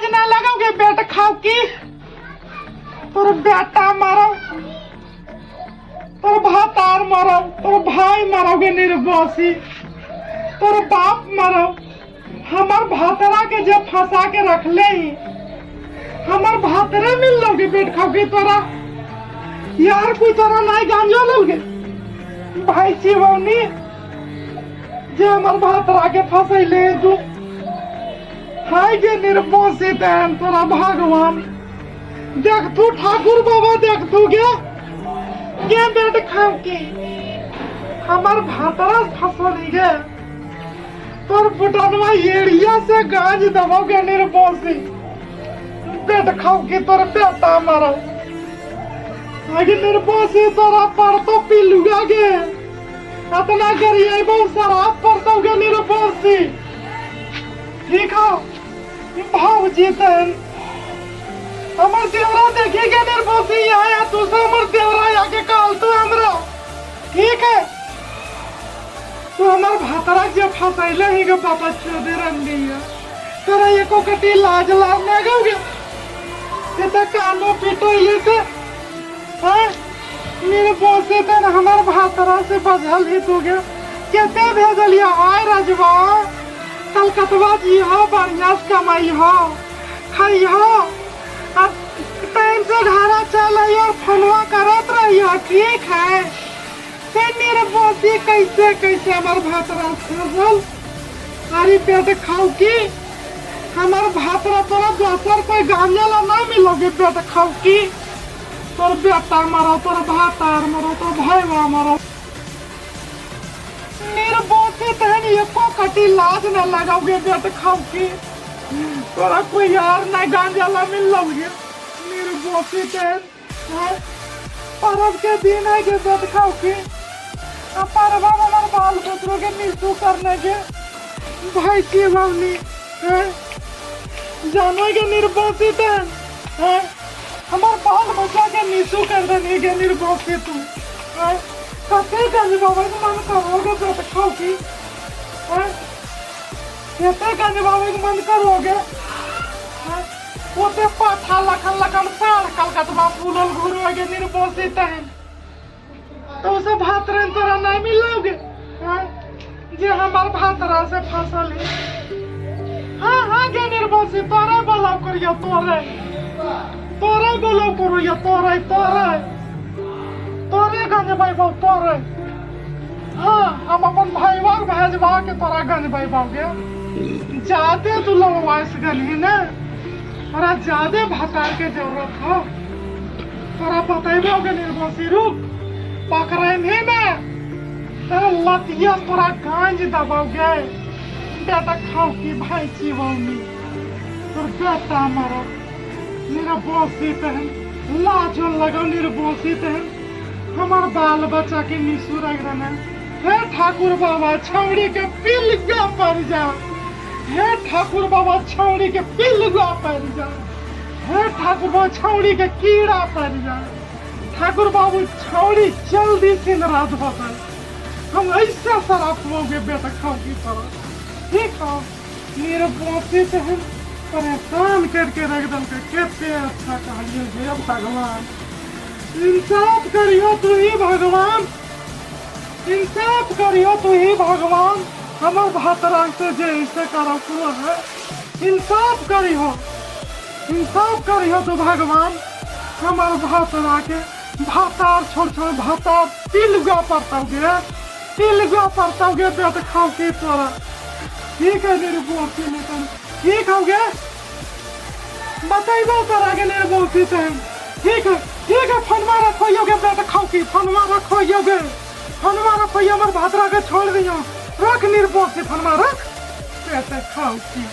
लाज ना लगाओगे बेटा खाओ की तोर बेटा मारो तोर भातार मारो तोर भाई मारोगे निर्बोसी तोर बाप मारो हमार भातरा के जब फंसा के रख ले हमार भातरे मिल लोगे पेट खाओगे तोरा यार कोई तोरा नहीं गांजो लोगे भाई चिवनी जे हमार भातरा के फंसे ले तू हाय जे निर्बोसी देन तोरा भगवान देख तू ठाकुर बाबा देख तू क्या बेट खाओ के हमार भातरा फंसल गे तोर फुटनवा एड़िया से गाज दबोगे निर्बोसी पेट खाओ के तोर पेटा मारो आगे निर्बोसी तोरा पर तो पिलुगा गे अतना करिए बहुत शराब पड़तोगे निर्बोसी ठीक हो भाव जीतन हमर देवरा देखेगे निर्बोसी आया तू से हमर देवरा आके काल तू हमरा ठीक है तू हमार भातरा जब फंसैले ही के पापा चोदे रंगिया तोरा एको कटी लाज लाज ना गौगे ते कानो पीटो ये से हां मेरे बोसे तन हमार भातरा से बजल ही तू गया केते भेजलिया आय राजवा कलकतवा जी हो बढ़िया से कमाई हो खाई हो अब टाइम से घरा चल और फोनवा करत रहियो ठीक है ते मेरे बोसी कैसे कैसे हमार भातरा फंसल अरे पेट खाओ की हमार भातरा तोरा दोसर कोई गांजा ला ना मिलोगे पेट खाओ की तोर बेटा मारो तोर भातार मारो तोर भाईवा मारो मेरे बोसी तहन एको कटी लाज न लगाओगे पेट खाओ की तोरा कोई यार ना गांजा ला मिलोगे मेरे बोसी तहन परब के दिन है के पेट खाओ की परब हमार बाल बच्चों के निशु करने के भाई की बावनी जानो के निर्बोसी तहन हमार बाल बच्चा के निशु कर देने के निर्बोसी तू कते गंज बाबा के मन करोगे पेट खाओ की कते गंज बाबा के मन करोगे वो ते पाठा लखन लखन साड़ कलकतवा फूलल घुरोगे निर्बोसी तहन तो उसे भातरा तोरा नहीं मिलोगे जे हमार भातरा से फसल है हाँ गे निर्बोसी तोरे बोलो करियो तोरे बोलो करियो तोरे गंज भाईबाव तोरे हाँ हम अपन भाईवा भेजवा के तोरा गंज भाईबाव गे जाते तू लोग वाइस गली ना तोरा ज्यादा भातार के जरूरत हो तोरा बतेबोगे निर्बोसी रुक पकड़े नहीं ना लतिया तोरा गांज दबाओगे बेटा खाओ की भाई चिवनी तोर बेटा मारो मेरा बोसी तहन लाजो लगो निर्बोसी तहन हमार बाल बच्चा के निशु रख रहा हे ठाकुर बाबा छौड़ी के पिलगा पर जा हे ठाकुर बाबा छौड़ी के पिलगा पर जा हे ठाकुर बाबा छौड़ी के कीड़ा पर जा ठाकुर बाबू छौड़ी जल्दी से नाराज हो गए हम ऐसा शराब पियोगे बेटा खाओ की तरह ठीक हो मेरे बोसी से हम परेशान करके रख दल के कितने अच्छा कहिए हे भगवान इंसाफ करियो तू ही भगवान इंसाफ करियो तू ही भगवान हमार भातरा से जैसे करो तू है इंसाफ करियो तू भगवान हमार भातरा के भातार छोड़ भातार पिलगा पड़ताओगे पेट खाओ की तोरा ठीक है मेरे बोसी में तुम ठीक हो गया बताइबो तोरा के मेरे बोसी तुम ठीक है फनवा रखोगे पेट खाओ की फनवा रखोगे हमार भातरा के छोड़ दियो रख निर्बोसी फनवा रख पेट खाओ की